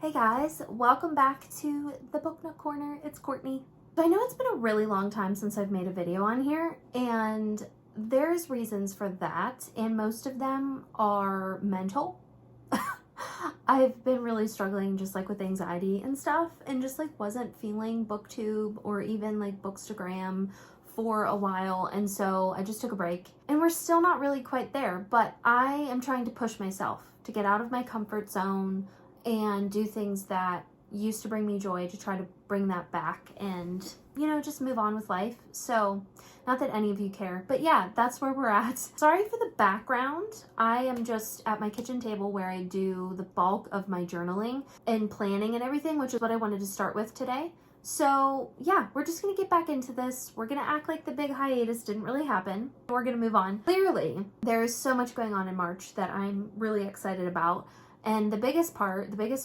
Hey guys, welcome back to the Book Nook Corner. It's Courtney. So I know it's been a really long time since I've made a video on here, and there's reasons for that, and most of them are mental. I've been really struggling just like with anxiety and stuff, and just like wasn't feeling Booktube or even like Bookstagram for a while, and so I just took a break. And we're still not really quite there, but I am trying to push myself to get out of my comfort zone and do things that used to bring me joy, to try to bring that back and, you know, just move on with life. So, not that any of you care, but yeah, that's where we're at. Sorry for the background. I am just at my kitchen table where I do the bulk of my journaling and planning and everything, which is what I wanted to start with today. So yeah, we're just gonna get back into this. We're gonna act like the big hiatus didn't really happen. We're gonna move on. Clearly, there is so much going on in March that I'm really excited about. And the biggest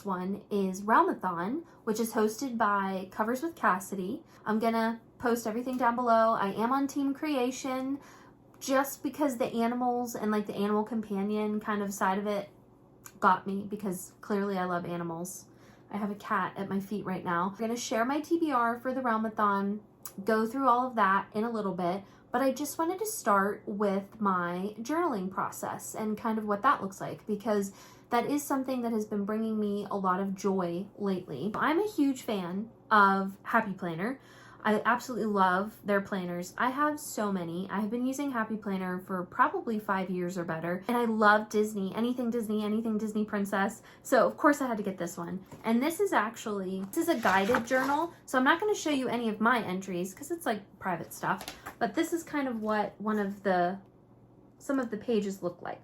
one is Realmathon, which is hosted by CoverswithCassidy. I'm gonna post everything down below. I am on team creation just because the animals and like the animal companion kind of side of it got me, because clearly I love animals. I have a cat at my feet right now. I'm gonna share my TBR for the Realmathon, go through all of that in a little bit, but I just wanted to start with my journaling process and kind of what that looks like, because that is something that has been bringing me a lot of joy lately. I'm a huge fan of Happy Planner. I absolutely love their planners. I have so many. I've been using Happy Planner for probably 5 years or better. And I love Disney, anything Disney princess. So of course I had to get this one. And this is a guided journal. So I'm not gonna show you any of my entries because it's like private stuff. But this is kind of what some of the pages look like,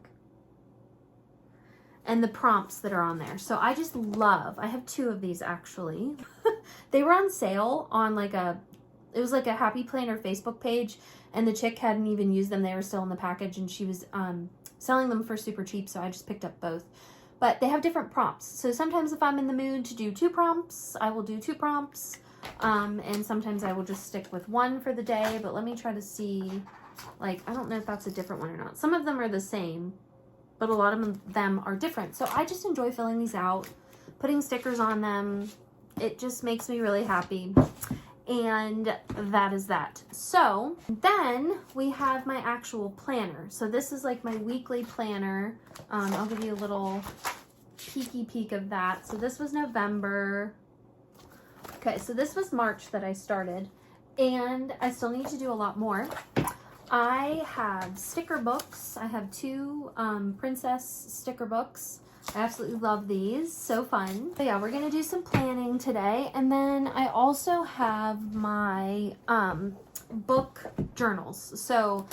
and the prompts that are on there. So I just love, I have 2 of these actually. They were on sale on it was like a Happy Planner Facebook page, and the chick hadn't even used them. They were still in the package, and she was selling them for super cheap, so I just picked up both. But they have different prompts. So sometimes if I'm in the mood to do 2 prompts, I will do 2 prompts. And sometimes I will just stick with 1 for the day, but let me try to see, like, I don't know if that's a different one or not. Some of them are the same, but a lot of them are different. So I just enjoy filling these out, putting stickers on them. It just makes me really happy. And that is that. So then we have my actual planner. So this is like my weekly planner. I'll give you a little peek of that. So this was November. Okay, so this was March that I started, and I still need to do a lot more. I have sticker books. I have 2 princess sticker books. I absolutely love these. So fun. But yeah, we're going to do some planning today. And then I also have my book journals. So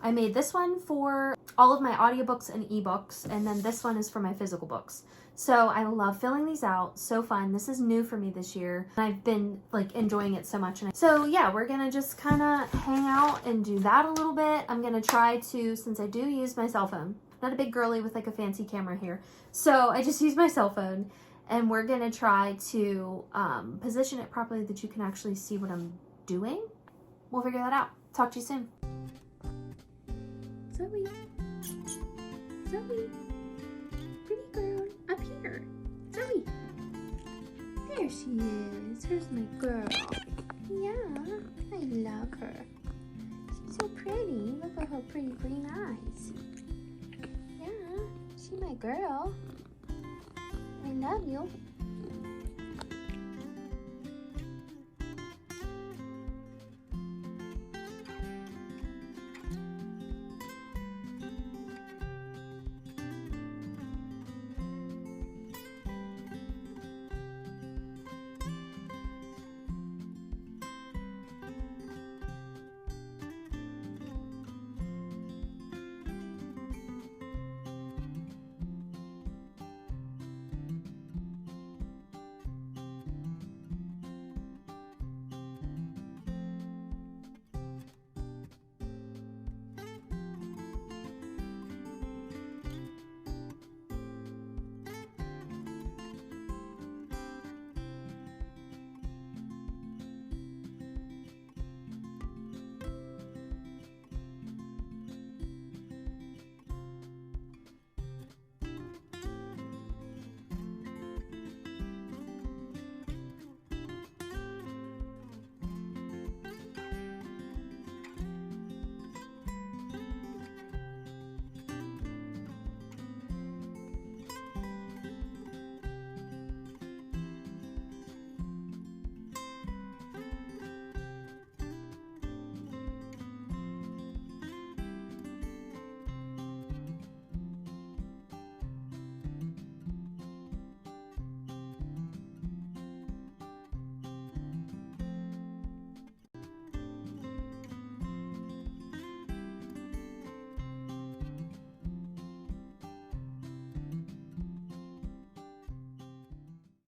I made this one for all of my audiobooks and ebooks, and then this one is for my physical books. So I love filling these out. So fun. This is new for me this year. I've been like enjoying it so much. So yeah, we're gonna just kind of hang out and do that a little bit. I'm gonna try to, since I do use my cell phone, not a big girly with like a fancy camera here, so I just use my cell phone, and we're gonna try to position it properly that you can actually see what I'm doing. We'll figure that out. Talk to you soon. Zoe, pretty girl, up here. Zoe, there she is. Here's my girl. Yeah, I love her. She's so pretty. Look at her pretty green eyes. Yeah, she's my girl. I love you.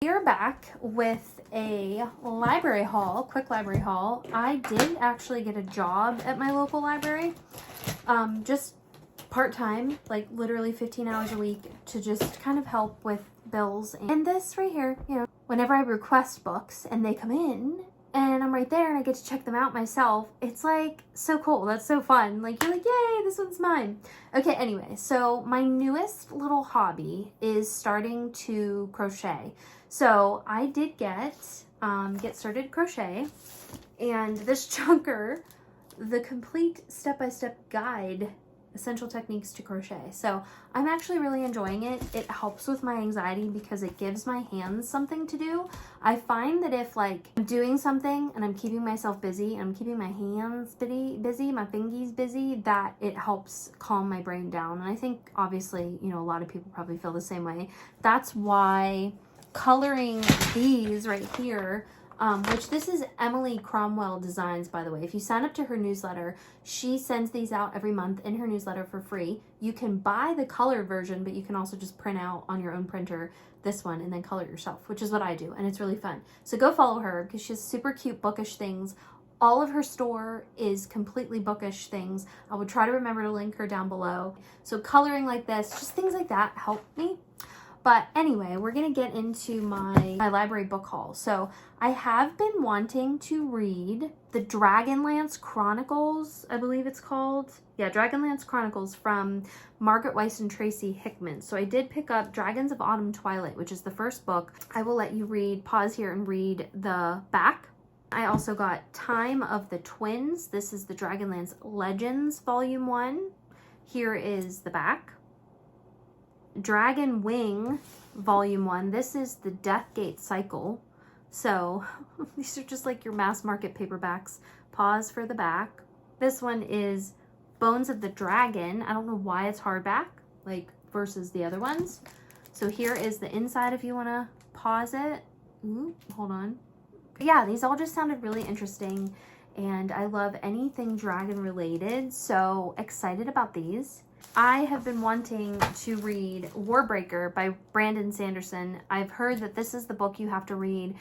We are back with a library haul, quick library haul. I did actually get a job at my local library, just part-time, like literally 15 hours a week to just kind of help with bills. And this right here, you know, whenever I request books and they come in and I'm right there and I get to check them out myself, it's like so cool. That's so fun. Like, you're like, yay, this one's mine. Okay, anyway, so my newest little hobby is starting to crochet. So I did get started crochet, and this chunker, the complete step-by-step guide, essential techniques to crochet. So I'm actually really enjoying it. It helps with my anxiety because it gives my hands something to do. I find that if like I'm doing something and I'm keeping myself busy, I'm keeping my hands busy, my fingies busy, that it helps calm my brain down. And I think obviously, you know, a lot of people probably feel the same way. That's why coloring these right here, which this is Emily Cromwell Designs, by the way. If you sign up to her newsletter, she sends these out every month in her newsletter for free. You can buy the colored version, but you can also just print out on your own printer this one and then color it yourself, which is what I do, and it's really fun. So go follow her because she has super cute bookish things. All of her store is completely bookish things. I would try to remember to link her down below. So coloring like this, just things like that help me. But anyway, we're going to get into my library book haul. So I have been wanting to read the Dragonlance Chronicles, I believe it's called. Yeah, Dragonlance Chronicles from Margaret Weiss and Tracy Hickman. So I did pick up Dragons of Autumn Twilight, which is the first book. I will let you pause here and read the back. I also got Time of the Twins. This is the Dragonlance Legends Volume 1. Here is the back. Dragon Wing Volume 1. This is the Deathgate Cycle. So these are just like your mass market paperbacks. Pause for the back. This one is Bones of the Dragon. I don't know why it's hardback, like versus the other ones. So here is the inside if you want to pause it. Ooh, hold on. But yeah, these all just sounded really interesting, and I love anything dragon related, so excited about these. I have been wanting to read Warbreaker by Brandon Sanderson. I've heard that this is the book you have to read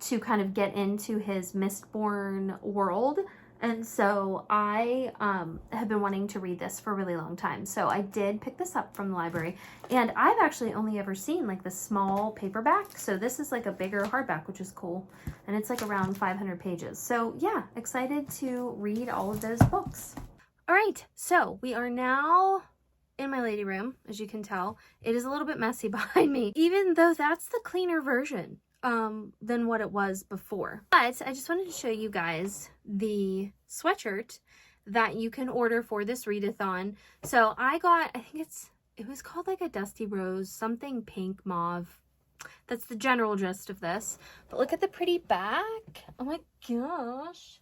to kind of get into his Mistborn world. And so I have been wanting to read this for a really long time. So I did pick this up from the library. And I've actually only ever seen like the small paperback. So this is like a bigger hardback, which is cool. And it's like around 500 pages. So yeah, excited to read all of those books. All right, so we are now in my lady room. As you can tell, it is a little bit messy behind me, even though that's the cleaner version than what it was before. But I just wanted to show you guys the sweatshirt that you can order for this readathon. So I got, I think it was called like a Dusty Rose, something pink mauve. That's the general gist of this. But look at the pretty back. Oh my gosh.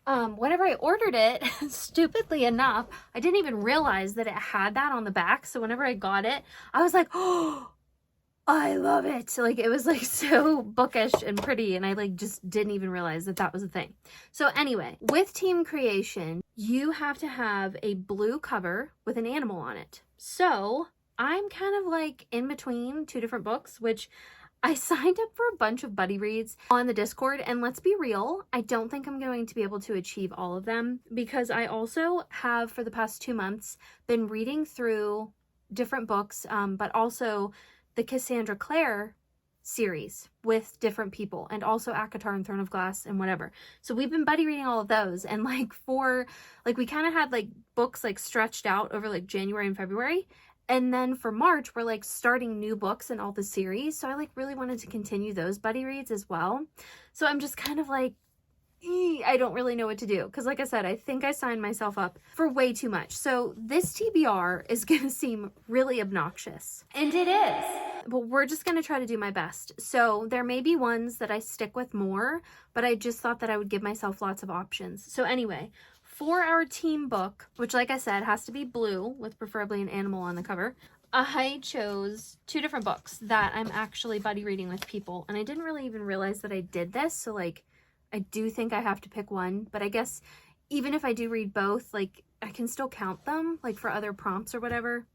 Whenever I ordered it, stupidly enough, I didn't even realize that it had that on the back. So whenever I got it, I was like, oh, I love it. So like, it was like so bookish and pretty, and I like just didn't even realize that that was a thing. So anyway, with team creation, you have to have a blue cover with an animal on it. So I'm kind of like in between two different books, which I signed up for a bunch of buddy reads on the Discord, and let's be real, I don't think I'm going to be able to achieve all of them, because I also have for the past 2 months been reading through different books, but also the Cassandra Clare series with different people, and also ACOTAR and Throne of Glass and whatever. So we've been buddy reading all of those, and like we kind of had like books like stretched out over like January and February. And then for March, we're like starting new books in all the series. So I like really wanted to continue those buddy reads as well. So I'm just kind of like, I don't really know what to do. Because like I said, I think I signed myself up for way too much. So this TBR is going to seem really obnoxious. And it is. But we're just going to try to do my best. So there may be ones that I stick with more, but I just thought that I would give myself lots of options. So anyway, for our team book, which like I said, has to be blue with preferably an animal on the cover, I chose 2 different books that I'm actually buddy reading with people. And I didn't really even realize that I did this. So like, I do think I have to pick one, but I guess even if I do read both, like I can still count them like for other prompts or whatever.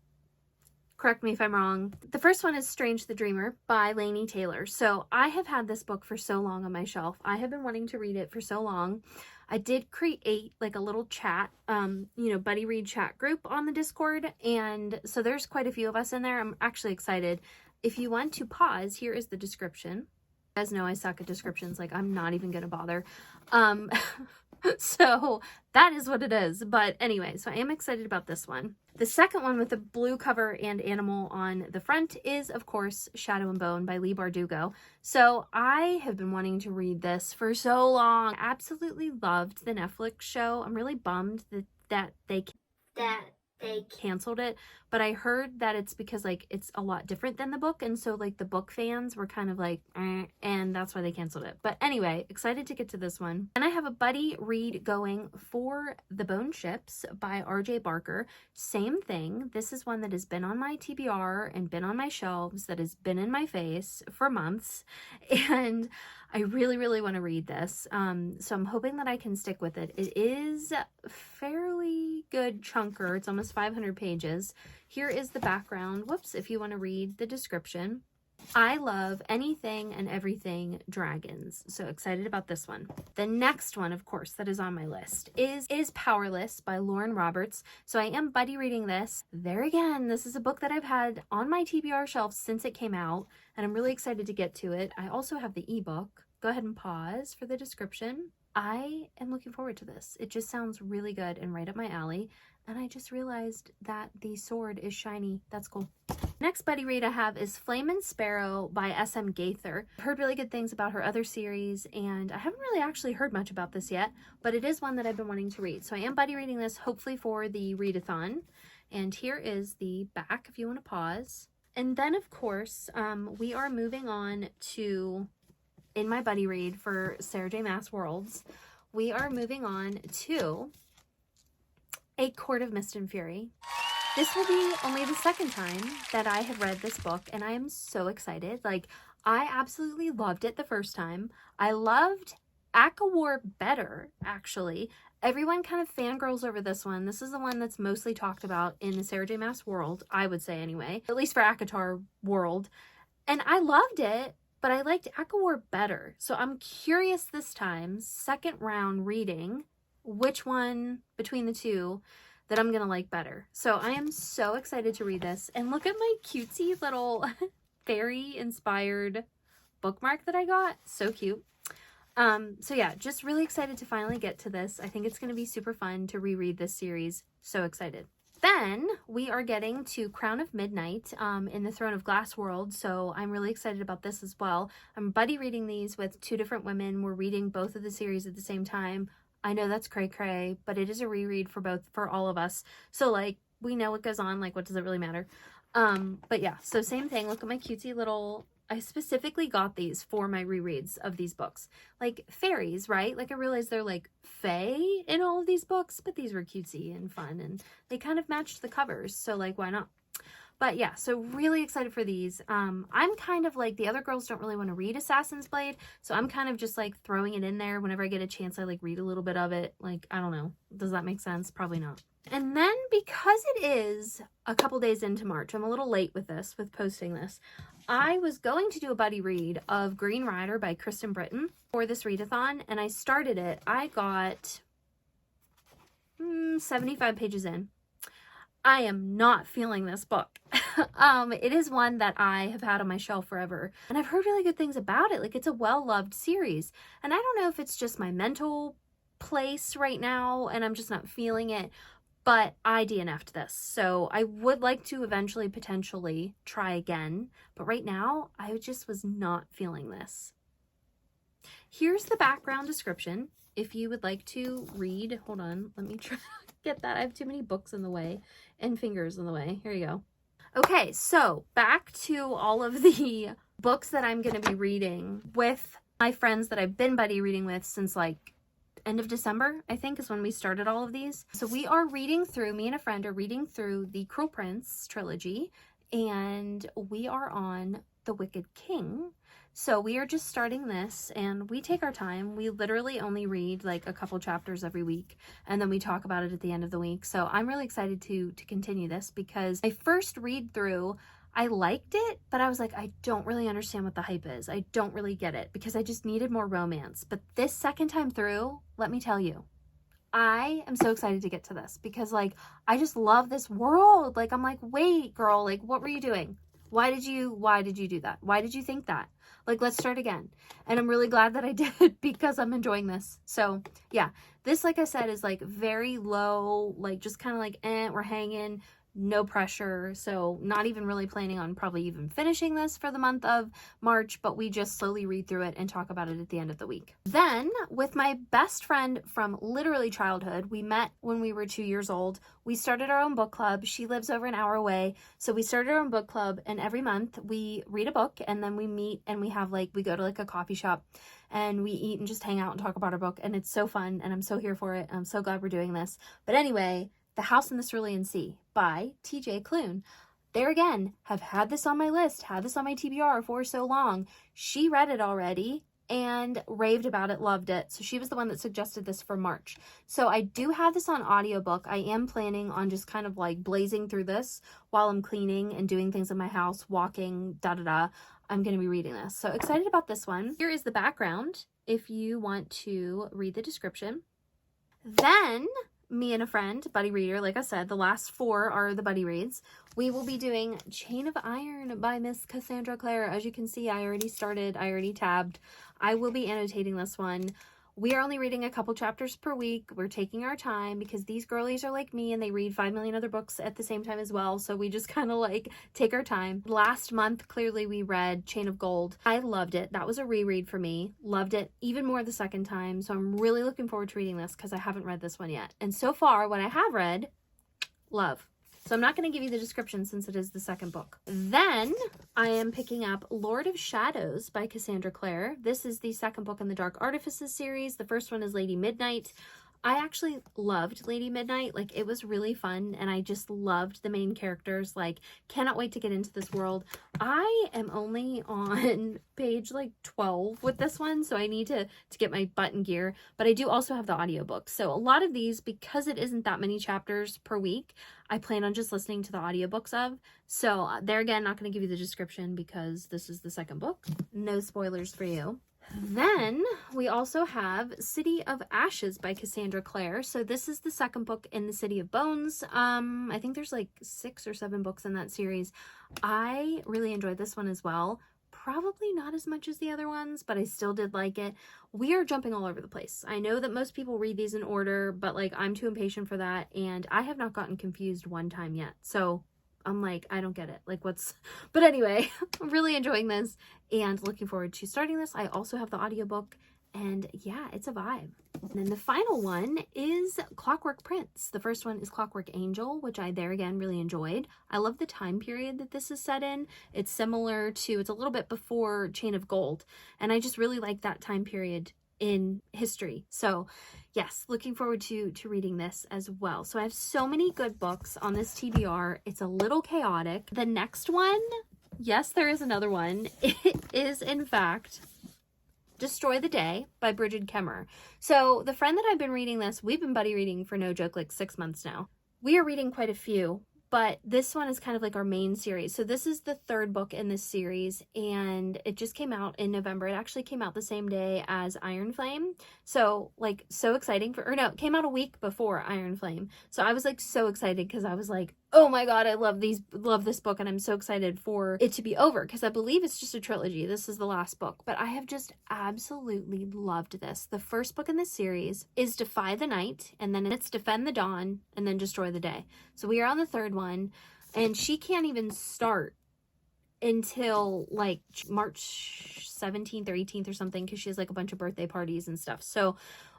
Correct me if I'm wrong. The first one is Strange the Dreamer by Laini Taylor. So I have had this book for so long on my shelf. I have been wanting to read it for so long. I did create like a little chat, buddy read chat group on the Discord. And so there's quite a few of us in there. I'm actually excited. If you want to pause, here is the description. You guys know I suck at descriptions. Like, I'm not even going to bother. So that is what it is. But anyway, so I am excited about this one. The second one with the blue cover and animal on the front is, of course, Shadow and Bone by Leigh Bardugo. So I have been wanting to read this for so long. I absolutely loved the Netflix show. I'm really bummed that they canceled it, but I heard that it's because like it's a lot different than the book, and so like the book fans were kind of like and that's why they canceled it. But anyway, excited to get to this one. And I have a buddy read going for The Bone Ships by RJ Barker. Same thing. This is one that has been on my TBR and been on my shelves, that has been in my face for months, and I really want to read this. So I'm hoping that I can stick with it. It is fairly good chunker. It's almost 500 pages. Here is the background. Whoops, if you want to read the description. I love anything and everything dragons. So excited about this one. The next one, of course, that is on my list is Powerless by Lauren Roberts. So I am buddy reading this. There again, this is a book that I've had on my TBR shelf since it came out, and I'm really excited to get to it. I also have the ebook. Go ahead and pause for the description. I am looking forward to this. It just sounds really good and right up my alley. And I just realized that the sword is shiny. That's cool. Next buddy read I have is Flame and Sparrow by S.M. Gaither. I've heard really good things about her other series, and I haven't really actually heard much about this yet, but it is one that I've been wanting to read. So I am buddy reading this, hopefully for the readathon. And here is the back if you want to pause. And then, of course, we are moving on to, in my buddy read for Sarah J. Maas Worlds, we are moving on to A Court of Mist and Fury. This will be only the second time that I have read this book, and I am so excited. Like, I absolutely loved it the first time. I loved ACOWAR better, actually. Everyone kind of fangirls over this one. This is the one that's mostly talked about in the Sarah J. Maas world, I would say anyway, at least for ACOTAR world. And I loved it, but I liked ACOWAR better. So I'm curious this time, second round reading, which one between the two that I'm gonna like better. So I am so excited to read this. And look at my cutesy little fairy inspired bookmark that I got. So cute. So yeah, just really excited to finally get to this. I think it's going to be super fun to reread this series. So excited. Then we are getting to Crown of Midnight in the Throne of Glass world. So I'm really excited about this as well. I'm buddy reading these with two different women. We're reading both of the series at the same time. I know that's cray cray, but it is a reread for all of us. So like, we know what goes on. Like, what does it really matter? But yeah, so same thing. Look at my cutesy little, I specifically got these for my rereads of these books. Like fairies, right? Like I realized they're like fae in all of these books, but these were cutesy and fun and they kind of matched the covers. So like, why not? But yeah, so really excited for these. I'm kind of like, the other girls don't really want to read Assassin's Blade, so I'm kind of just like throwing it in there whenever I get a chance. I like read a little bit of it. Like, I don't know. Does that make sense? Probably not. And then because it is a couple days into March, I'm a little late with posting this. I was going to do a buddy read of Green Rider by Kristen Britton for this readathon, and I started it. I got 75 pages in. I am not feeling this book. It is one that I have had on my shelf forever, and I've heard really good things about it. Like, it's a well-loved series, and I don't know if it's just my mental place right now and I'm just not feeling it, but I DNF'd this. So I would like to eventually potentially try again, but right now I just was not feeling this. Here's the background description if you would like to read. Hold on, let me try to get that. I have too many books in the way and fingers in the way. Here you go. Okay, so back to all of the books that I'm going to be reading with my friends that I've been buddy reading with since like end of December, I think, is when we started all of these. So we are reading through, me and a friend are reading through the Cruel Prince trilogy, and we are on The Wicked King. So we are just starting this, and we take our time. We literally only read like a couple chapters every week, and then we talk about it at the end of the week. So I'm really excited to continue this, because my first read through, I liked it, but I was like, I don't really understand what the hype is. I don't really get it, because I just needed more romance. But this second time through, let me tell you, I am so excited to get to this, because like, I just love this world. Like, I'm like, wait, girl, like, what were you doing? Why did you do that? Why did you think that? Like, let's start again. And I'm really glad that I did, because I'm enjoying this. So yeah, this, like I said, is like very low, like just kind of like, we're hanging, no pressure. So not even really planning on probably even finishing this for the month of March, but we just slowly read through it and talk about it at the end of the week. Then with my best friend from literally childhood, we met when we were 2 years old. We started our own book club. She lives over an hour away. So we started our own book club, and every month we read a book, and then we meet and we have like, we go to like a coffee shop and we eat and just hang out and talk about our book. And it's so fun, and I'm so here for it. I'm so glad we're doing this. But anyway, The House in the Cerulean Sea by TJ Klune. There again, have had this on my list, had this on my TBR for so long. She read it already and raved about it, loved it. So she was the one that suggested this for March. So I do have this on audiobook. I am planning on just kind of like blazing through this while I'm cleaning and doing things in my house, walking, da-da-da. I'm going to be reading this. So excited about this one. Here is the background if you want to read the description. Then me and a friend, buddy reader, like I said, the last 4 are the buddy reads. We will be doing Chain of Iron by Miss Cassandra Clare. As you can see, I already started, I already tabbed. I will be annotating this one. We are only reading a couple chapters per week. We're taking our time, because these girlies are like me and they read 5 million other books at the same time as well. So we just kind of like take our time. Last month, clearly we read Chain of Gold. I loved it. That was a reread for me. Loved it even more the second time. So I'm really looking forward to reading this, because I haven't read this one yet. And so far, what I have read, love. So I'm not going to give you the description since it is the second book. Then I am picking up Lord of Shadows by Cassandra Clare. This is the second book in the Dark Artifices series. The first one is Lady Midnight. I actually loved Lady Midnight. Like, it was really fun, and I just loved the main characters. Like, cannot wait to get into this world. I am only on page like 12 with this one, so I need to get my butt in gear. But I do also have the audiobook. So a lot of these, because it isn't that many chapters per week, I plan on just listening to the audiobooks of. So there again, not going to give you the description because this is the second book. No spoilers for you. Then we also have City of Ashes by Cassandra Clare. So this is the second book in the City of Bones. I think there's like 6 or 7 books in that series. I really enjoyed this one as well. Probably not as much as the other ones, but I still did like it. We are jumping all over the place. I know that most people read these in order, but like, I'm too impatient for that, and I have not gotten confused one time yet. So I'm like, I don't get it. Like, what's... But anyway, I'm really enjoying this and looking forward to starting this. I also have the audiobook, and yeah, it's a vibe. And then the final one is Clockwork Prince. The first one is Clockwork Angel, which I, there again, really enjoyed. I love the time period that this is set in. It's similar to, it's a little bit before Chain of Gold, and I just really like that time period in history. So yes, looking forward to reading this as well. So I have so many good books on this TBR. It's a little chaotic. The next one, yes, there is another one. It is, in fact, Destroy the Day by Bridget Kemmer. So the friend that I've been reading this, we've been buddy reading for no joke like 6 months now. We are reading quite a few, but this one is kind of like our main series. So this is the third book in this series, and it just came out in November. It actually came out the same day as Iron Flame. So like, so exciting for, or no, it came out a week before Iron Flame. So I was like so excited, because I was like, oh my God, I love this book, and I'm so excited for it to be over, because I believe it's just a trilogy. This is the last book, but I have just absolutely loved this. The first book in this series is Defy the Night, and then it's Defend the Dawn, and then Destroy the Day. So we are on the third one, and she can't even start until like March 17th or 18th or something, because she has like a bunch of birthday parties and stuff. So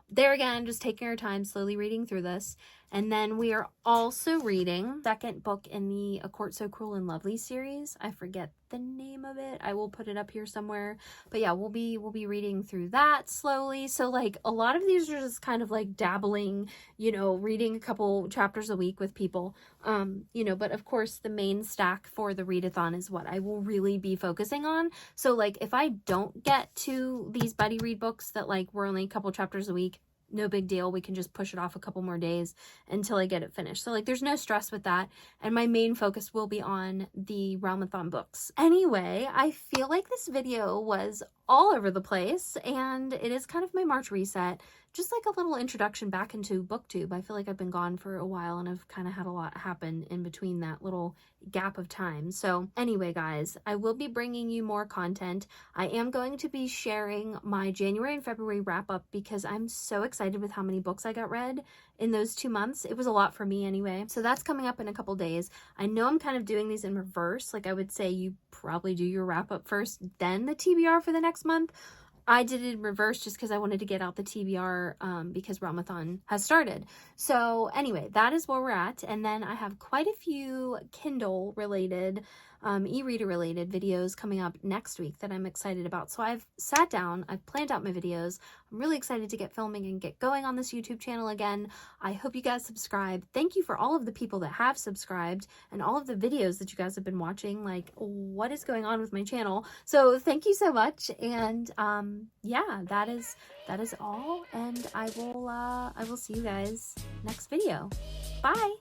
there again, just taking our time, slowly reading through this. And then we are also reading second book in the A Court So Cruel and Lovely series. I forget the name of it. I will put it up here somewhere. But yeah, we'll be reading through that slowly. So like a lot of these are just kind of like dabbling, you know, reading a couple chapters a week with people. You know, but of course the main stack for the readathon is what I will really be focusing on. So like if I don't get to these buddy read books that like were only a couple chapters a week, no big deal. We can just push it off a couple more days until I get it finished. So like there's no stress with that. And my main focus will be on the Realmathon books. Anyway, I feel like this video was all over the place, and it is kind of my March reset. Just like a little introduction back into Booktube. I feel like I've been gone for a while and I've kind of had a lot happen in between that little gap of time. So anyway, guys, I will be bringing you more content. I am going to be sharing my January and February wrap up because I'm so excited with how many books I got read in those 2 months. It was a lot for me anyway. So that's coming up in a couple days. I know I'm kind of doing these in reverse. Like I would say you probably do your wrap up first, then the TBR for the next month. I did it in reverse just because I wanted to get out the TBR because Realmathon has started. So anyway, that is where we're at. And then I have quite a few Kindle related, e-reader related videos coming up next week that I'm excited about. So I've sat down, I've planned out my videos. I'm really excited to get filming and get going on this YouTube channel again. I hope you guys subscribe. Thank you for all of the people that have subscribed and all of the videos that you guys have been watching. Like, what is going on with my channel? So thank you so much. And yeah, that is all. And I will see you guys next video. Bye.